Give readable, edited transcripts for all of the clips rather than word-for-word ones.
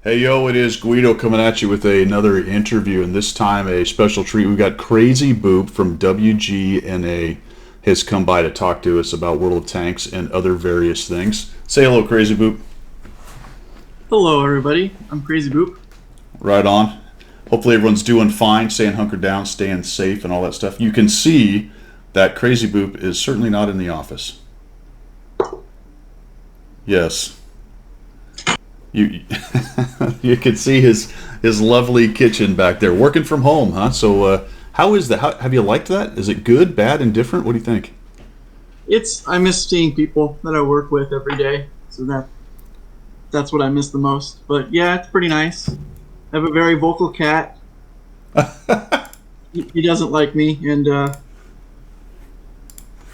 Hey yo, it is Guido coming at you with another interview, and this time a special treat. We've got KRZYBooP from WGNA has come by to talk to us about World of Tanks and other various things. Say hello, KRZYBooP. Hello, everybody. I'm KRZYBooP. Right on. Hopefully everyone's doing fine, staying hunkered down, staying safe, and all that stuff. You can see that KRZYBooP is certainly not in the office. Yes. You you can see his lovely kitchen back there, working from home, huh? So how is that? Have you liked that? Is it good, bad, indifferent? What do you think? I miss seeing people that I work with every day, so that's what I miss the most. But yeah, it's pretty nice. I have a very vocal cat. He doesn't like me, and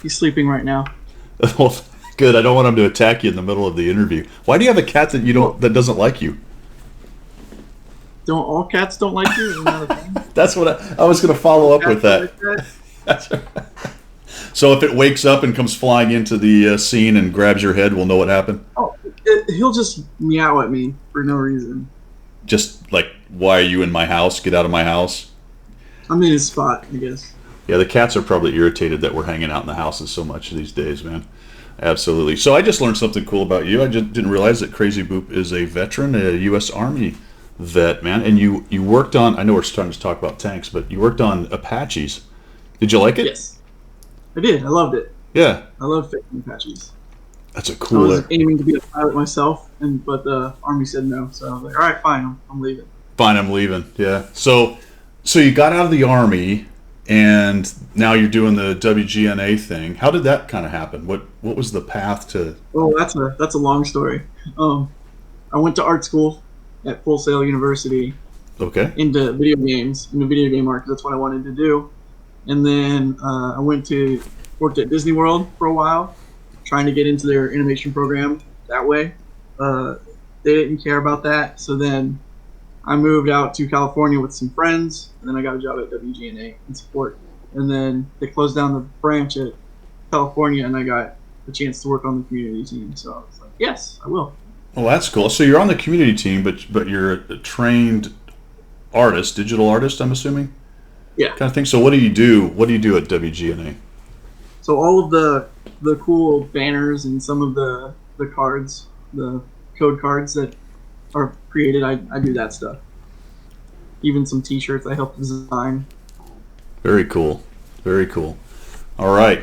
he's sleeping right now. Well, good. I don't want him to attack you in the middle of the interview. Why do you have a cat that doesn't like you? Don't all cats don't like you? Isn't that a thing? That's what I was going to follow up with Cats that. don't like that? That's right. So if it wakes up and comes flying into the scene and grabs your head, we'll know what happened. Oh, he'll just meow at me for no reason. Just like, why are you in my house? Get out of my house. I'm in his spot, I guess. Yeah, the cats are probably irritated that we're hanging out in the houses so much these days, man. Absolutely. So I just learned something cool about you. I just didn't realize that KRZYBooP is a veteran, a U.S. Army vet, man. And you worked on, I know we're starting to talk about tanks, but you worked on Apaches. Did you like it? Yes, I did. I loved it. Yeah. I love fixing Apaches. That's a I cool. was aiming to be a pilot myself, but the Army said no. So I was like, all right, fine, I'm leaving. Fine, I'm leaving. Yeah. So you got out of the Army, and now you're doing the WGNA thing. How did that kind of happen? What was the path to? Oh, that's a long story. I went to art school at Full Sail University Okay. into video games, in the video game art, 'cause that's what I wanted to do. And then I worked at Disney World for a while, trying to get into their animation program that way. They didn't care about that, so then I moved out to California with some friends, and then I got a job at WGNA in support. And then they closed down the branch at California, and I got a chance to work on the community team. So I was like, yes, I will. Well, that's cool. So you're on the community team, but you're a trained artist, digital artist, I'm assuming, Yeah. kind of thing. So what do you do? What do you do at WGNA? So all of the cool banners and some of the cards, the code cards that are created, I do that stuff. Even some T-shirts I help design. Very cool. Very cool. All right.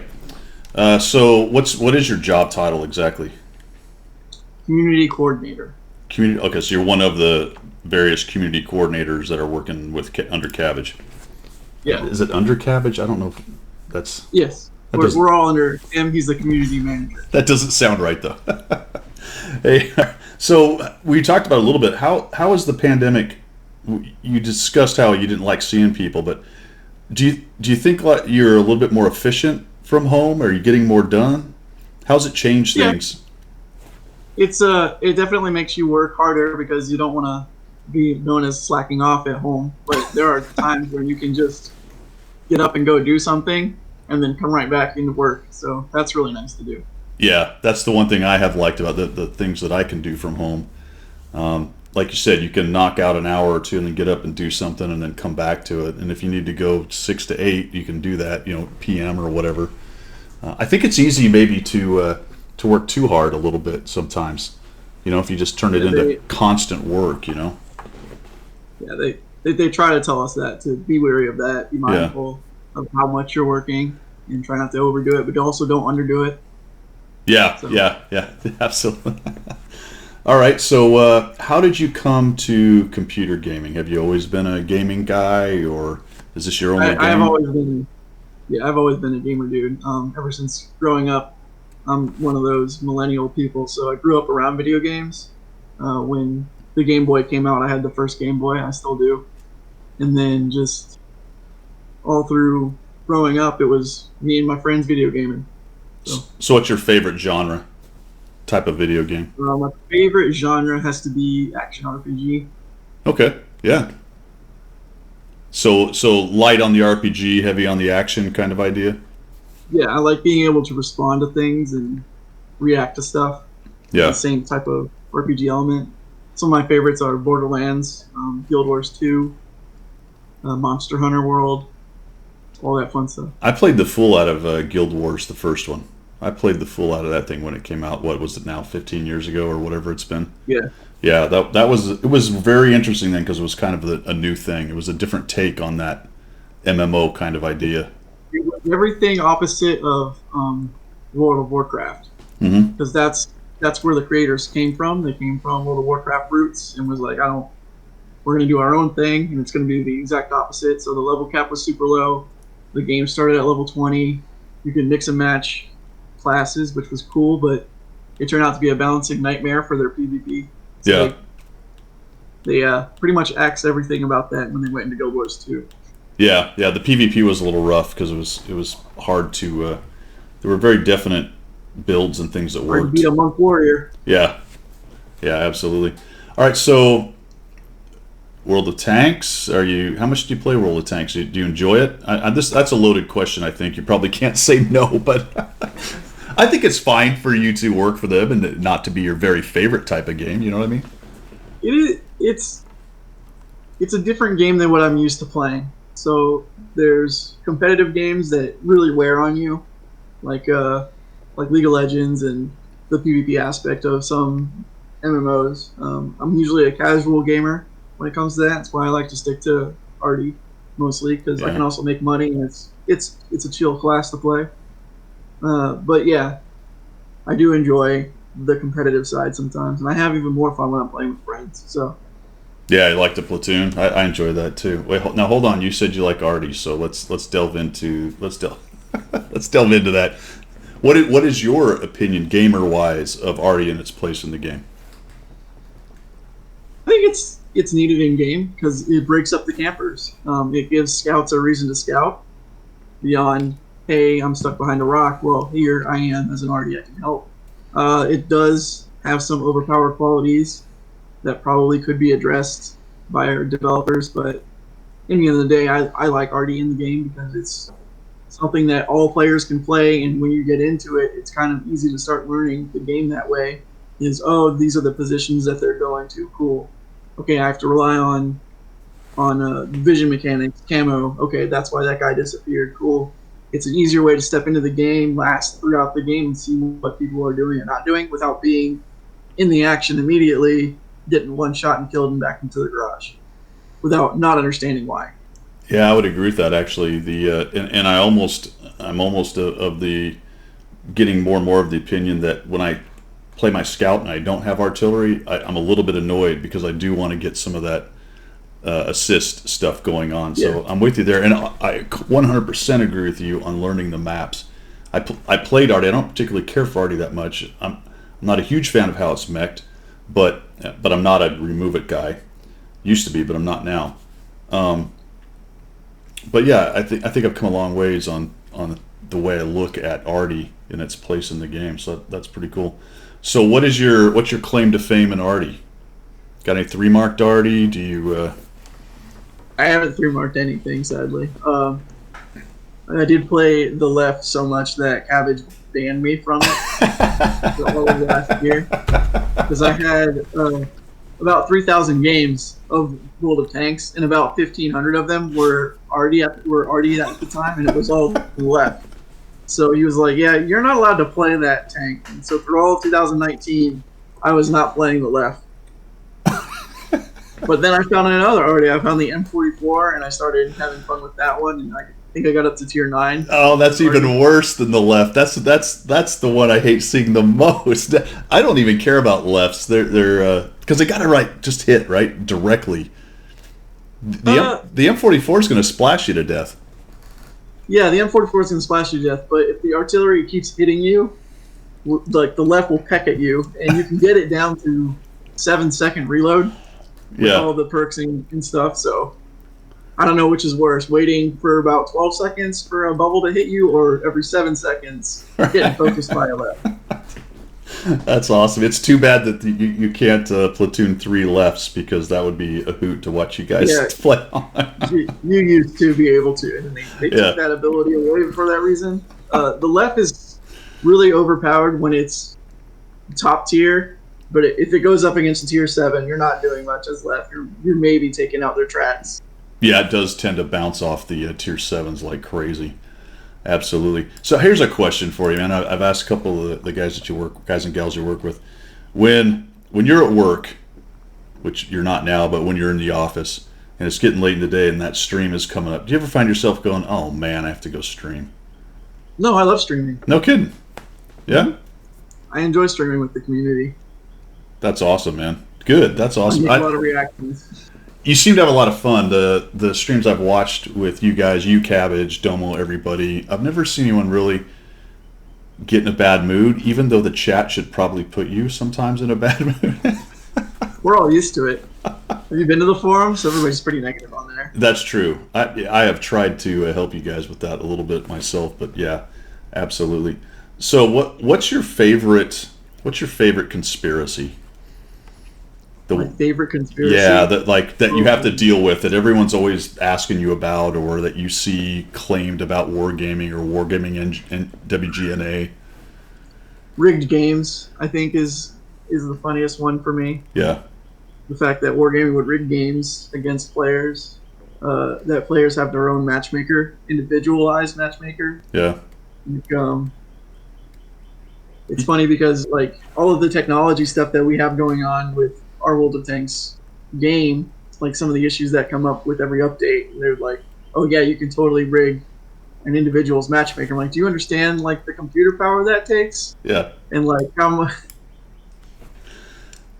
So what is your job title exactly? Community coordinator. Community. Okay, so you're one of the various community coordinators that are working with under Cabbage. Yeah. Is it under Cabbage? I don't know if that's. Yes. We're all under him. He's the community manager. That doesn't sound right though. Hey, so we talked about it a little bit. How has the pandemic? You discussed how you didn't like seeing people, but do you think like you're a little bit more efficient from home? Are you getting more done? How's it changed Yeah. things? It definitely makes you work harder because you don't want to be known as slacking off at home. But there are times where you can just get up and go do something and then come right back into work. So that's really nice to do. Yeah, that's the one thing I have liked about the things that I can do from home. Like you said, you can knock out an hour or two and then get up and do something and then come back to it. And if you need to go 6 to 8, you can do that, PM or whatever. I think it's easy maybe to work too hard a little bit sometimes. If you just turn it into constant work. Yeah, they try to tell us that, to be wary of that, be mindful of how much you're working, and try not to overdo it, but also don't underdo it. Yeah, So, yeah, absolutely. All right, so how did you come to computer gaming? Have you always been a gaming guy, or is this your only game? I've always been a gamer, dude. Ever since growing up, I'm one of those millennial people. So I grew up around video games. When the Game Boy came out, I had the first Game Boy. I still do. And then just all through growing up, it was me and my friends video gaming. So what's your favorite genre, type of video game? My favorite genre has to be action RPG. Okay, yeah. So light on the RPG, heavy on the action kind of idea? Yeah, I like being able to respond to things and react to stuff. Yeah. The same type of RPG element. some of my favorites are Borderlands, Guild Wars 2, Monster Hunter World, all that fun stuff. I played the fool out of Guild Wars, the first one. I played the fool out of that thing when it came out. What was it now, 15 years ago or whatever it's been? Yeah. Yeah, that was it was very interesting then because it was kind of a new thing. It was a different take on that MMO kind of idea. It was everything opposite of World of Warcraft, Mm-hmm. because that's where the creators came from. They came from World of Warcraft roots and was like, we're going to do our own thing, and it's going to be the exact opposite. So the level cap was super low. The game started at level 20. You could mix and match classes, which was cool, but it turned out to be a balancing nightmare for their PvP. So Yeah. they pretty much axed everything about that when they went into Guild Wars 2. Yeah, the PvP was a little rough because it was hard to. There were very definite builds and things that Hard to worked. beat a monk warrior. Yeah, absolutely. All right, so World of Tanks. How much do you play World of Tanks? Do you enjoy it? That's a loaded question. I think you probably can't say no, but I think it's fine for you to work for them and not to be your very favorite type of game. You know what I mean? It's a different game than what I'm used to playing. So there's competitive games that really wear on you, like League of Legends and the PvP aspect of some MMOs. I'm usually a casual gamer when it comes to that. That's why I like to stick to Arty mostly, because I can also make money and it's a chill class to play. But yeah, I do enjoy the competitive side sometimes, and I have even more fun when I'm playing with friends. So Yeah, I like the platoon. I enjoy that too. Wait, now hold on. You said you like Arty, so let's delve into let's delve into that. What is your opinion, gamer wise, of Arty and its place in the game? I think it's needed in game because it breaks up the campers. It gives scouts a reason to scout beyond, hey, I'm stuck behind a rock. Well, here I am as an Arty, I can help. It does have some overpowered qualities that probably could be addressed by our developers, but in the end of the day, I like Arty in the game because it's something that all players can play, and when you get into it, it's kind of easy to start learning the game that way. These are the positions that they're going to. Cool. Okay, I have to rely on vision mechanics, camo. Okay, that's why that guy disappeared. Cool. It's an easier way to step into the game, last throughout the game, and see what people are doing or not doing without being in the action immediately, getting one shot and killed and back into the garage without not understanding why. Yeah, I would agree with that actually. And I'm almost of the getting more and more of the opinion that when I play my scout and I don't have artillery, I'm a little bit annoyed because I do want to get some of that assist stuff going on. So I'm with you there, and I 100% agree with you on learning the maps. I played Arty. I don't particularly care for Arty that much. I'm not a huge fan of how it's mech'd, but I'm not a remove it guy. Used to be, but I'm not now. But yeah, I think I've come a long ways on the way I look at Arty and its place in the game. So that's pretty cool. So what's your claim to fame in Arty? Got any 3-marked Arty? Do you? I haven't 3-marked anything, sadly. I did play the left so much that Cabbage banned me from it for all of last year because I had about 3,000 games of World of Tanks, and about 1,500 of them were Arty at the time, and it was all left. So he was like, "Yeah, you're not allowed to play that tank." And so for all of 2019, I was not playing the left. But then I found another Arty. I found the M44, and I started having fun with that one, and I think I got up to tier 9. Oh, that's even worse than the left. That's the one I hate seeing the most. I don't even care about lefts. They're because they got to just hit right directly. The M44 is going to splash you to death. Yeah, the M44 is going to splash you to death. But if the artillery keeps hitting you, like the left will peck at you, and you can get it down to 7-second reload. With all the perks and stuff. So I don't know which is worse, waiting for about 12 seconds for a bubble to hit you, or every 7 seconds getting focused by a left. That's awesome. It's too bad that you can't platoon 3 lefts, because that would be a hoot to watch you guys play on. you used to be able to, and they took that ability away for that reason. The left is really overpowered when it's top tier, But if it goes up against a tier 7, you're not doing much as left. You're maybe taking out their tracks. Yeah, it does tend to bounce off the tier 7s like crazy. Absolutely. So here's a question for you, man. I've asked a couple of the guys and gals you work with. When you're at work, which you're not now, but when you're in the office and it's getting late in the day and that stream is coming up, do you ever find yourself going, "Oh man, I have to go stream"? No, I love streaming. No kidding. Yeah. I enjoy streaming with the community. That's awesome, man. Good. That's awesome. I get a lot of reactions. You seem to have a lot of fun. The streams I've watched with you guys, you, Cabbage, Domo, everybody, I've never seen anyone really get in a bad mood, even though the chat should probably put you sometimes in a bad mood. We're all used to it. Have you been to the forums? Everybody's pretty negative on there. That's true. I have tried to help you guys with that a little bit myself, but yeah, absolutely. So what's your favorite conspiracy? My favorite conspiracy? Yeah, that you have to deal with, that everyone's always asking you about, or that you see claimed about wargaming or wargaming and WGNA. Rigged games, I think, is the funniest one for me. Yeah. The fact that wargaming would rig games against players, that players have their own matchmaker, individualized matchmaker. Yeah. It's funny because like all of the technology stuff that we have going on with our World of Tanks game, like some of the issues that come up with every update, and they're like, "Oh yeah, you can totally rig an individual's matchmaker." I'm like, do you understand like the computer power that takes? Yeah. And like how much?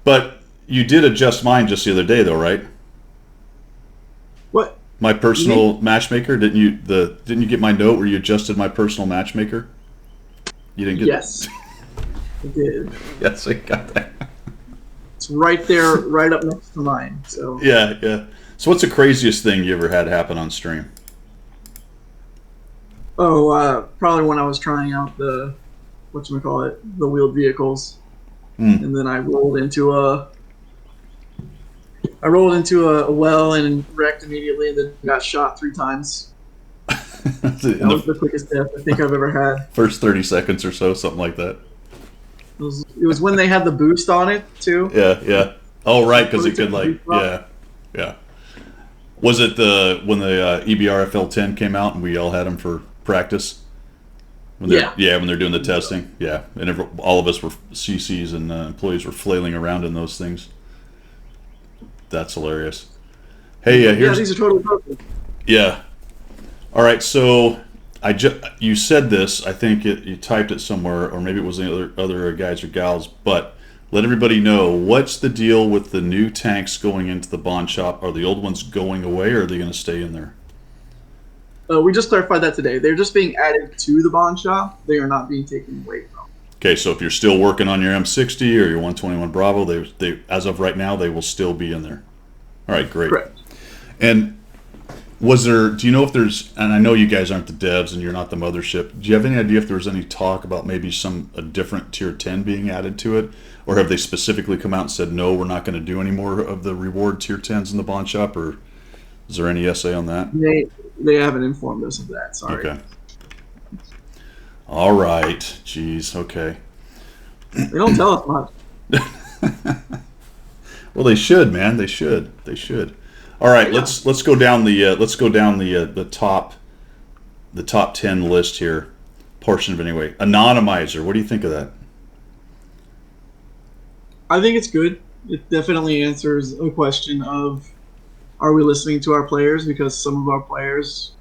But you did adjust mine just the other day, though, right? What? My personal matchmaker? Didn't you get my note where you adjusted my personal matchmaker? You didn't get. Yes, I did. Yes, I got that. It's right there, right up next to mine. So Yeah. So what's the craziest thing you ever had happen on stream? Probably when I was trying out the wheeled vehicles, and then I rolled into a well and wrecked immediately, and then got shot 3 times. That was the quickest death I think I've ever had. First 30 seconds or so, something like that. It was when they had the boost on it too. Yeah. Oh, right, because it could yeah. Was it when the EBRFL10 came out and we all had them for practice? When they're doing the testing. Yeah, and all of us were CCs and employees were flailing around in those things. That's hilarious. Hey, these are totally perfect. Yeah. All right, so you said this. I think you typed it somewhere, or maybe it was the other guys or gals. But let everybody know, what's the deal with the new tanks going into the bond shop? Are the old ones going away, or are they going to stay in there? We just clarified that today. They're just being added to the bond shop. They are not being taken away from. Okay, so if you're still working on your M60 or your 121 Bravo, they as of right now, they will still be in there. All right, great. Correct. And do you know if there's, and I know you guys aren't the devs and you're not the mothership, do you have any idea if there was any talk about maybe a different tier 10 being added to it? Or have they specifically come out and said, no, we're not going to do any more of the reward tier 10s in the bond shop? Or is there any essay on that? They haven't informed us of that, sorry. Okay. All right. Jeez, okay. They don't tell us much. Well, they should, man. They should. All right, Yeah. let's go down the top 10 list here, portion of it anyway. Anonymizer. What do you think of that? I think it's good. It definitely answers a question of, are we listening to our players? Because some of our players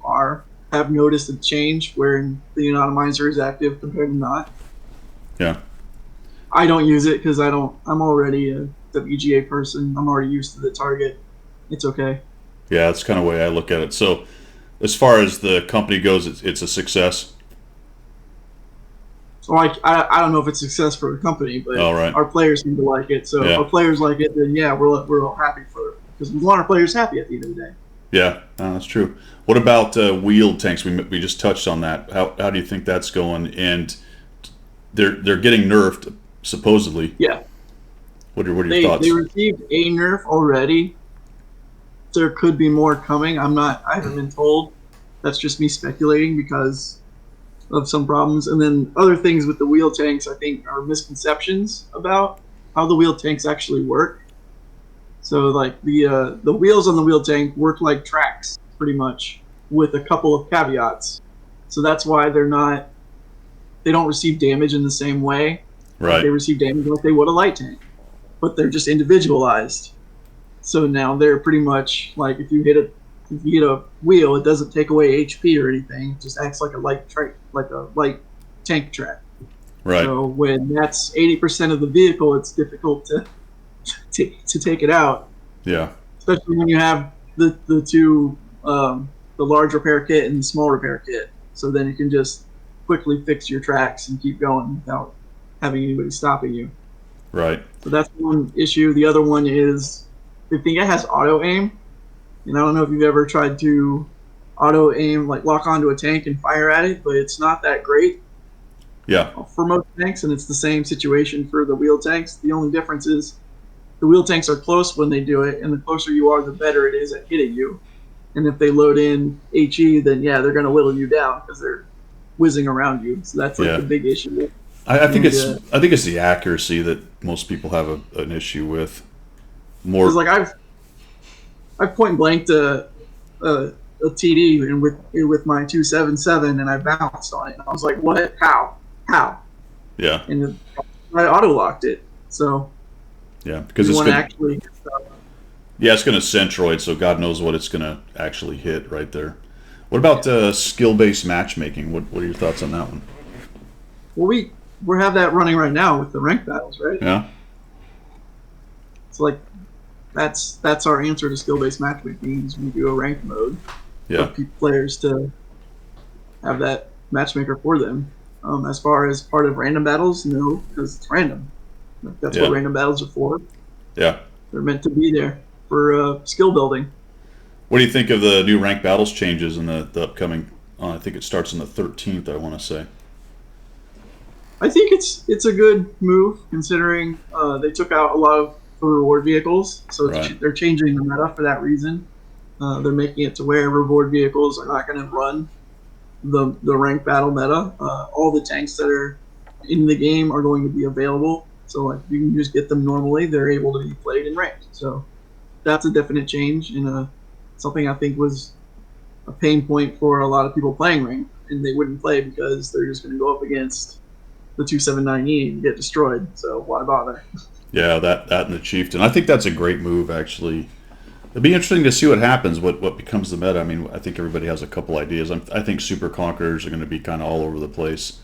have noticed a change where the anonymizer is active compared to not. Yeah. I don't use it because I'm already a WGA person. I'm already used to the target. It's okay. Yeah, that's kind of the way I look at it. So, as far as the company goes, it's a success. So I don't know if it's a success for the company, but right. Our players seem to like it. So Yeah. our players like it, then yeah, we're all happy for it because we want our players happy at the end of the day. Yeah, that's true. What about wheeled tanks? We just touched on that. How do you think that's going? And they're getting nerfed supposedly. Yeah. What are your thoughts? They received a nerf already. There could be more coming. I haven't been told. That's just me speculating because of some problems. And then other things with the wheel tanks, I think, are misconceptions about. how the wheel tanks actually work. So like the wheels on the wheel tank work like tracks pretty much, with a couple of caveats. So that's why they don't receive damage in the same way. Like they Right. receive damage like they would a light tank, but they're just individualized. So now they're pretty much like if you hit a wheel, it doesn't take away HP or anything. It just acts like a light tank track. Right. So when that's 80% of the vehicle, it's difficult to take it out, Yeah. especially when you have the two the large repair kit and the small repair kit. So then you can just quickly fix your tracks and keep going without having anybody stopping you. Right. So that's one issue. The other one is I think it has auto aim, and I don't know if you've ever tried to auto aim, like lock onto a tank and fire at it, but it's not that great Yeah. for most tanks, and it's the same situation for the wheel tanks. The only difference is the wheel tanks are close when they do it, and the closer you are, the better it is at hitting you. And if they load in HE, then yeah, they're going to whittle you down because they're whizzing around you. So that's like Yeah. the big issue. I think And, I think it's the accuracy that most people have an issue with. More. Because like I've point blanked a TD and with my 277, and I bounced on it. And I was like, what? How? Yeah. And I auto locked it. So Yeah. Because you it's want to gonna, actually. yeah, it's going to centroid, so God knows what it's going to actually hit right there. What about skill-based matchmaking? What are your thoughts on that one? Well, we have that running right now with the rank battles, right? Yeah. It's like that's our answer to skill-based matchmaking is we do a ranked mode Yeah. for players to have that matchmaker for them. As far as part of random battles, no, because it's random. Like, that's Yeah. what random battles are for. Yeah. They're meant to be there for skill building. What do you think of the new rank battles changes in the upcoming? I think it starts on the 13th. I want to say. I think it's a good move considering they took out a lot of the reward vehicles, so Right. they're changing the meta for that reason. They're making it to where reward vehicles are not going to run the rank battle meta. All the tanks that are in the game are going to be available, so like you can just get them normally. They're able to be played in ranked, so that's a definite change and something I think was a pain point for a lot of people playing ranked, and they wouldn't play because they're just going to go up against the 279E and get destroyed. So why bother? Yeah, that and the chieftain. I think that's a great move. Actually, it'd be interesting to see what happens. What becomes the meta? I mean, I think everybody has a couple ideas. I think super conquerors are going to be kind of all over the place.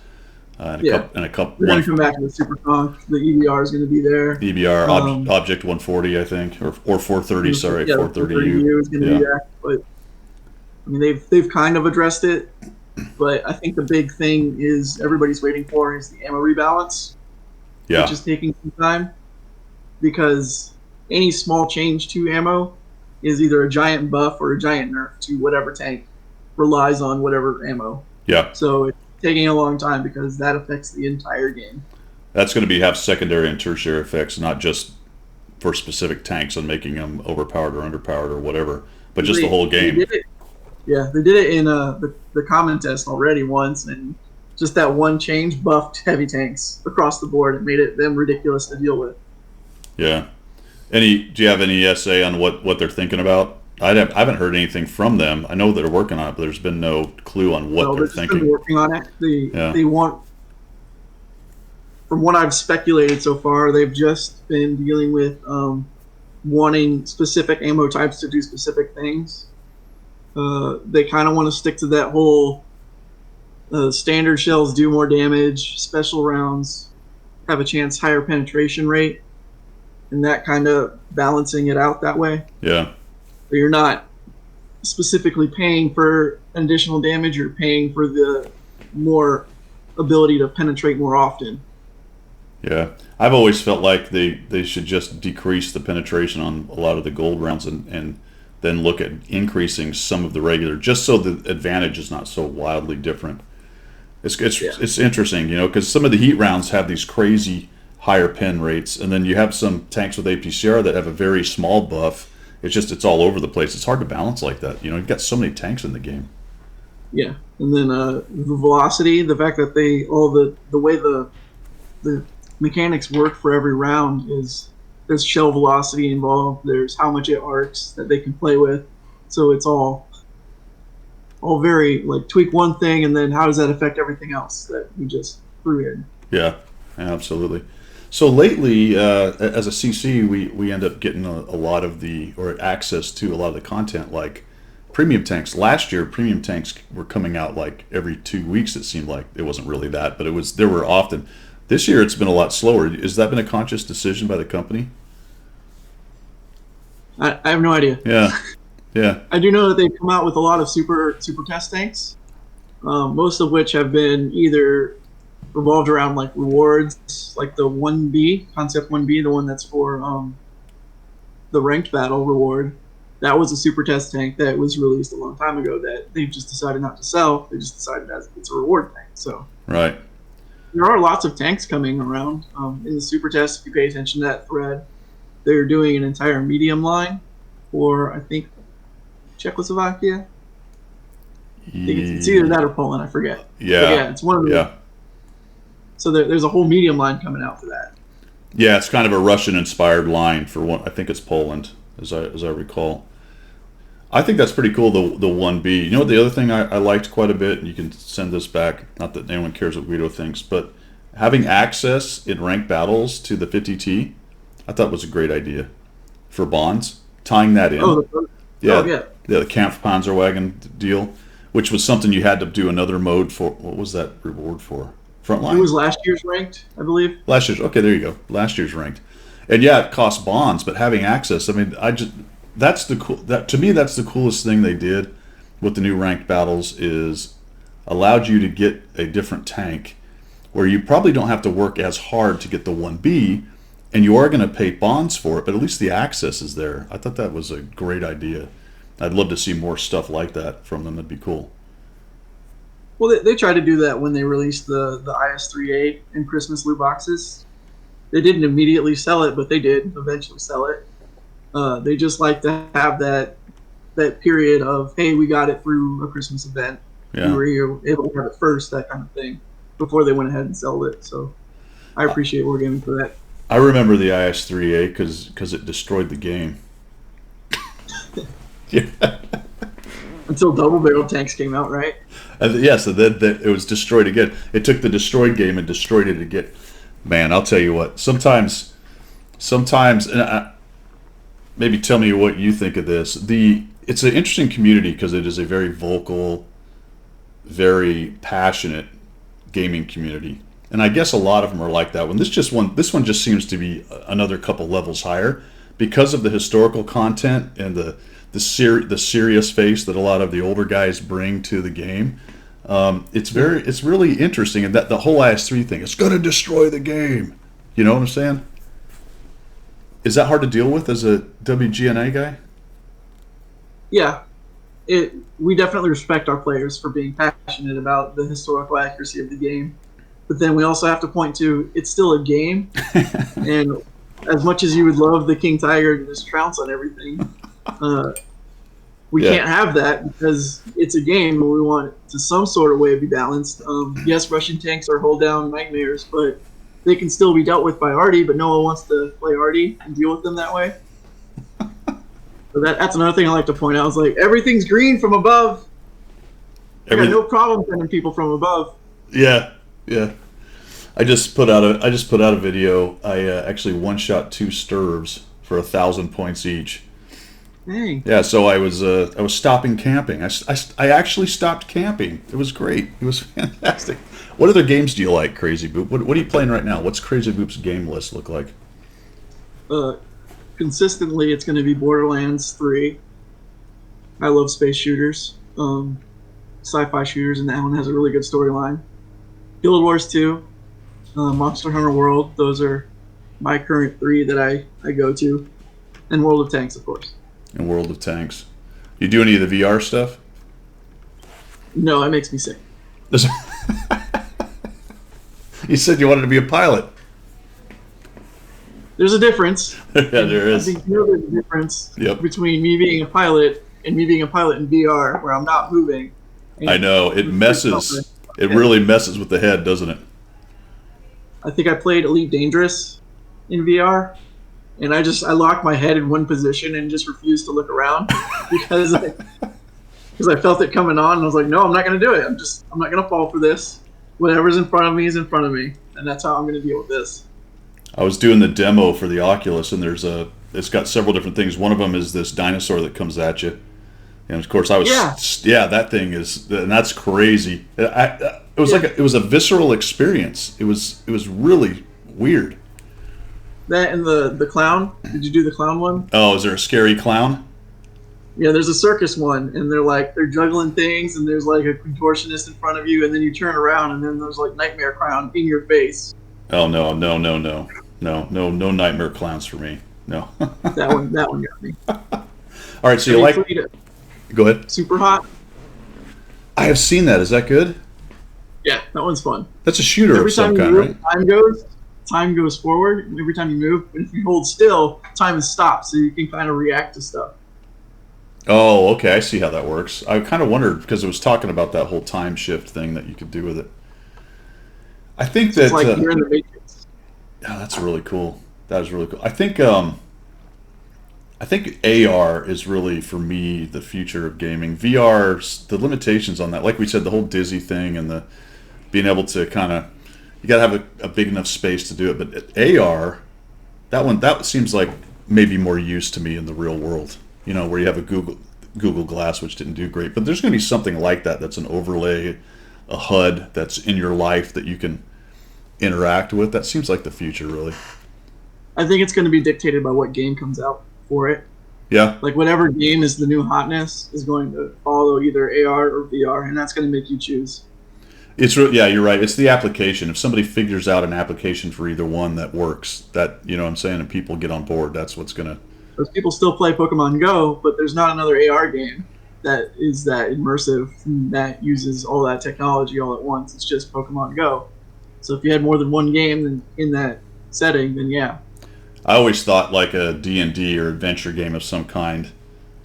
And Yeah. a couple. We're going to come back to the Super Conk. The EBR is going to be there. EBR Um, object 140, I think, or 430. Sorry, yeah, 430U. is going to Yeah. be there. But I mean, they've kind of addressed it. But I think the big thing is everybody's waiting for is the ammo rebalance, Yeah. which is taking some time because any small change to ammo is either a giant buff or a giant nerf to whatever tank relies on whatever ammo. Yeah. So it's taking a long time because that affects the entire game. That's going to have secondary and tertiary effects, not just for specific tanks and making them overpowered or underpowered or whatever, but just the whole game. They did it. Yeah, they did it in the common test already once, and just that one change buffed heavy tanks across the board and made them ridiculous to deal with. Yeah. Do you have any essay on what they're thinking about? I haven't heard anything from them. I know they're working on it, but there's been no clue on what they're They've been thinking. working on it. They want, from what I've speculated so far, they've just been dealing with wanting specific ammo types to do specific things. They kind of want to stick to that whole standard shells do more damage, special rounds have a chance higher penetration rate, and that kind of balancing it out that way. Yeah. So you're not specifically paying for additional damage, you're paying for the more ability to penetrate more often. Yeah. I've always felt like they should just decrease the penetration on a lot of the gold rounds and then look at increasing some of the regular, just so the advantage is not so wildly different. It's interesting, because some of the heat rounds have these crazy higher pen rates, and then you have some tanks with APCR that have a very small buff. It's all over the place. It's hard to balance like that. You've got so many tanks in the game. Yeah, and then the velocity, the fact that the way the mechanics work for every round is there's shell velocity involved. There's how much it arcs that they can play with. So it's all very like tweak one thing and then how does that affect everything else that we just threw in. Yeah, absolutely. So lately, as a CC, we end up getting a lot of or access to a lot of the content, like premium tanks. Last year, premium tanks were coming out like every 2 weeks. It seemed like it wasn't really that, but there were often. This year, it's been a lot slower. Has that been a conscious decision by the company? I have no idea. Yeah, yeah. I do know that they've come out with a lot of super test tanks, most of which have been either revolved around like rewards, like the 1B, Concept 1B, the one that's for the ranked battle reward. That was a super test tank that was released a long time ago that they've just decided not to sell. They just decided that it's a reward tank. So Right. there are lots of tanks coming around in the super test. If you pay attention to that thread, they're doing an entire medium line for, I think, Czechoslovakia. I think it's either that or Poland. I forget. Yeah. But yeah, it's one of the. Yeah. So there's a whole medium line coming out for that. Yeah, it's kind of a Russian-inspired line for one. I think it's Poland, as I recall. I think that's pretty cool. The 1B. You know what? The other thing I liked quite a bit, and you can send this back. Not that anyone cares what Guido thinks, but having access in ranked battles to the 50T, I thought was a great idea for bonds. Tying that in. Yeah, the Kampfpanzerwagen deal, which was something you had to do another mode for. What was that reward for? Frontline? It was last year's ranked, I believe. Last year's, okay, there you go. Last year's ranked. And yeah, it costs bonds, but having access, I mean, that's the cool, to me, that's the coolest thing they did with the new ranked battles is allowed you to get a different tank where you probably don't have to work as hard to get the 1B, and you are going to pay bonds for it, but at least the access is there. I thought that was a great idea. I'd love to see more stuff like that from them. That'd be cool. Well, they tried to do that when they released the IS-3A in Christmas loot boxes. They didn't immediately sell it, but they did eventually sell it. They just like to have that period of, hey, we got it through a Christmas event. Yeah. We were able to have it first, that kind of thing, before they went ahead and sold it. So I appreciate Wargaming for that. I remember the IS-3A because it destroyed the game. Yeah. Until double barrel tanks came out, right? Yes, and then it was destroyed again. It took the destroyed game and destroyed it again. Man, I'll tell you what. Sometimes, and maybe tell me what you think of this. It's an interesting community because it is a very vocal, very passionate gaming community, and I guess a lot of them are like that one. This one just seems to be another couple levels higher because of the historical content and the serious face that a lot of the older guys bring to the game. It's really interesting, and that the whole IS-3 thing, it's going to destroy the game. You know what I'm saying? Is that hard to deal with as a WGNA guy? Yeah, we definitely respect our players for being passionate about the historical accuracy of the game, but then we also have to point to it's still a game, and as much as you would love the King Tiger to just trounce on everything, we can't have that because it's a game and we want it to some sort of way to be balanced. Yes, Russian tanks are hold down nightmares, but they can still be dealt with by Artie, but no one wants to play Artie and deal with them that way. So that's another thing I like to point out. Is like everything's green from above. No problem sending people from above. Yeah, yeah. I just put out a video. I actually one-shot 2 Sturves for 1,000 points each. Dang. Yeah, so I was stopping camping. I actually stopped camping. It was great. It was fantastic. What other games do you like, KRZYBooP? What are you playing right now? What's KRZYBoop's game list look like? Consistently, it's going to be Borderlands 3. I love space shooters, sci-fi shooters, and that one has a really good storyline. Guild Wars 2, Monster Hunter World. Those are my current 3 that I go to, and World of Tanks, of course. And World of Tanks. You do any of the VR stuff? No, it makes me sick. You said you wanted to be a pilot. There's a difference. Yeah, there is. I think there's a difference Yep. between me being a pilot and me being a pilot in VR, where I'm not moving. I know it messes. It really messes with the head, doesn't it? I think I played Elite Dangerous in VR, and I locked my head in one position and just refused to look around because I felt it coming on, and I was like, no, I'm not going to do it. I'm not going to fall for this. Whatever's in front of me is in front of me, and that's how I'm going to deal with this. I was doing the demo for the Oculus, and it's got several different things. One of them is this dinosaur that comes at you, and of course that thing is, and that's crazy. It was a visceral experience. It was really weird. That and the clown. Did you do the clown one? Oh, is there a scary clown? Yeah, there's a circus one, and they're juggling things, and there's like a contortionist in front of you, and then you turn around, and then there's like Nightmare Clown in your face. Oh no nightmare clowns for me. No. that one got me. All right, so go ahead. Super Hot. I have seen that. Is that good? Yeah, that one's fun. That's a shooter of some kind, right? Time goes forward every time you move, but if you hold still, time is stopped, so you can kind of react to stuff. Oh, okay. I see how that works. I kind of wondered because it was talking about that whole time shift thing that you could do with it. I think it's like you're in the Matrix. Yeah, that's really cool. That is really cool. I think AR is really, for me, the future of gaming. VR, the limitations on that, like we said, the whole dizzy thing and the being able to kind of, you got to have a big enough space to do it. But AR, that seems like maybe more use to me in the real world. You know, where you have a Google Glass, which didn't do great. But there's going to be something like that that's an overlay, a HUD that's in your life that you can interact with. That seems like the future, really. I think it's going to be dictated by what game comes out for it. Yeah. Like whatever game is the new hotness is going to follow either AR or VR, and that's going to make you choose. Yeah, you're right. It's the application. If somebody figures out an application for either one that works, that, you know what I'm saying, and people get on board, that's what's going to... Because people still play Pokemon Go, but there's not another AR game that is that immersive, that uses all that technology all at once. It's just Pokemon Go. So if you had more than one game in that setting, then yeah. I always thought like a D&D or adventure game of some kind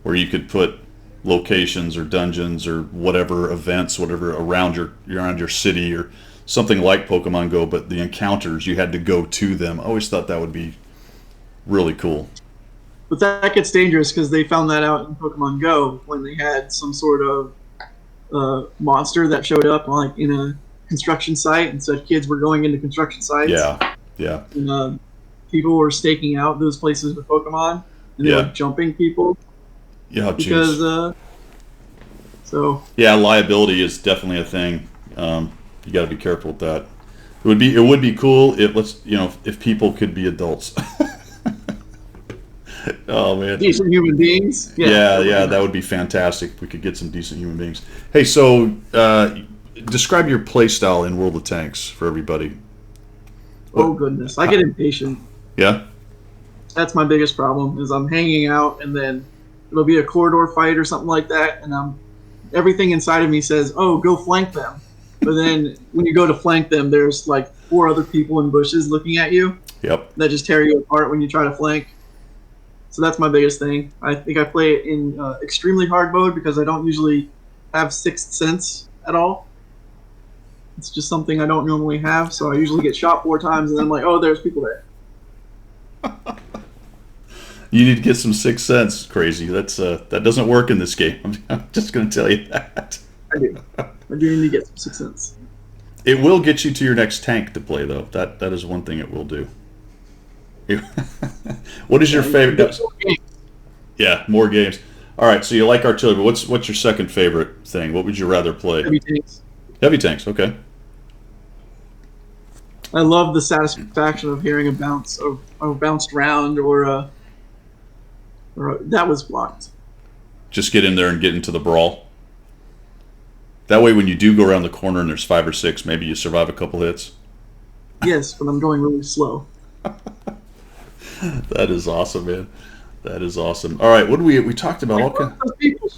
where you could put locations or dungeons or whatever events, whatever around your city or something like Pokemon Go, but the encounters, you had to go to them. I always thought that would be really cool. But that gets dangerous because they found that out in Pokemon Go when they had some sort of monster that showed up like in a construction site and said kids were going into construction sites. Yeah. And people were staking out those places with Pokemon, and they were jumping people. Yeah, because yeah, liability is definitely a thing. You got to be careful with that. It would be cool if people could be adults. Oh man, decent human beings. Yeah, that would be fantastic if we could get some decent human beings. Hey, so describe your play style in World of Tanks for everybody. Oh goodness, I get impatient. Yeah, that's my biggest problem. Is I'm hanging out, and then it'll be a corridor fight or something like that, and everything inside of me says, "Oh, go flank them." But then when you go to flank them, there's like 4 other people in bushes looking at you. Yep. That just tear you apart when you try to flank. So that's my biggest thing. I think I play it in extremely hard mode because I don't usually have Sixth Sense at all. It's just something I don't normally have, so I usually get shot 4 times, and then I'm like, oh, there's people there. You need to get some Sixth Sense, crazy. That doesn't work in this game. I'm just going to tell you that. I do need to get some Sixth Sense. It will get you to your next tank to play, though. That is one thing it will do. What is your favorite? Yeah, more games. All right, so you like artillery, but what's your second favorite thing? What would you rather play? Heavy tanks. Heavy tanks, okay. I love the satisfaction of hearing a bounced round or that was blocked. Just get in there and get into the brawl. That way, when you do go around the corner and there's 5 or 6, maybe you survive a couple hits. Yes, but I'm going really slow. That is awesome, man. That is awesome. All right, what do we talked about? All kinds. Those people,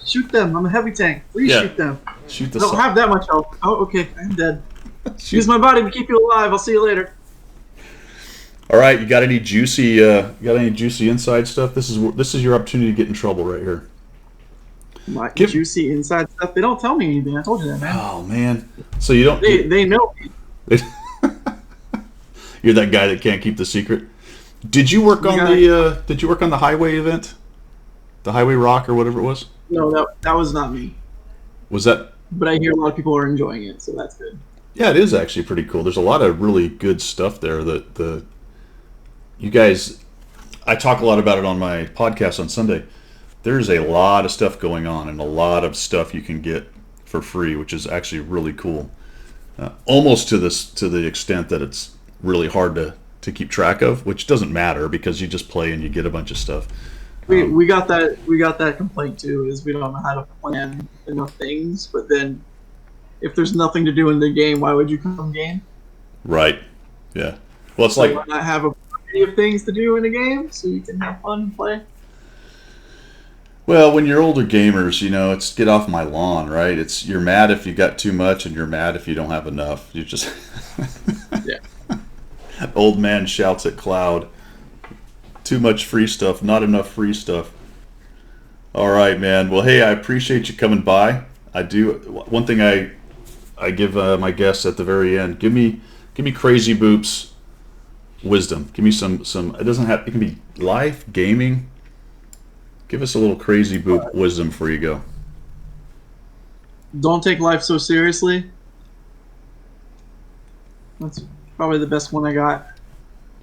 shoot them. I'm a heavy tank. Please shoot them. Shoot the. I don't have that much health. Oh, okay, I'm dead. Use my body to keep you alive. I'll see you later. All right, you got any juicy inside stuff? This is your opportunity to get in trouble right here. Juicy inside stuff. They don't tell me anything. I told you that, man. Oh man, so you don't. They know me. You're that guy that can't keep the secret. Did you work on the Did you work on the highway event, the highway rock or whatever it was? No, that was not me. Was that? But I hear a lot of people are enjoying it, so that's good. Yeah, it is actually pretty cool. There's a lot of really good stuff there. That you guys, I talk a lot about it on my podcast on Sunday. There's a lot of stuff going on and a lot of stuff you can get for free, which is actually really cool. Almost to the extent that it's really hard to keep track of, which doesn't matter because you just play and you get a bunch of stuff. We got that complaint too, is we don't know how to plan enough things, but then if there's nothing to do in the game, why would you come game? Right. Yeah. Well, it's So like why not have a variety of things to do in a game so you can have fun and play? well, when you're older gamers, it's get off my lawn, right? It's you're mad if you got too much and you're mad if you don't have enough. You just Yeah. old man shouts at cloud. Too much free stuff, not enough free stuff. All right, man. Well, hey, I appreciate you coming by. I do. One thing I give my guests at the very end. Give me KRZYBooP's wisdom. Give me some. It doesn't have. It can be life, gaming. Give us a little KRZYBooP wisdom before you go. Don't take life so seriously. That's probably the best one I got.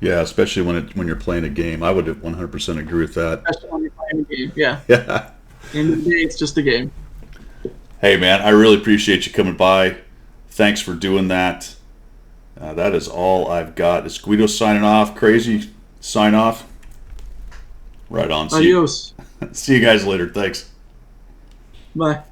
Yeah, especially when you're playing a game. I would 100% agree with that. Especially when you're playing a game. Yeah. Yeah. End of the day, it's just a game. Hey, man, I really appreciate you coming by. Thanks for doing that. That is all I've got. It's Guido signing off. Crazy, sign off. Right on. Adios. See you guys later. Thanks. Bye.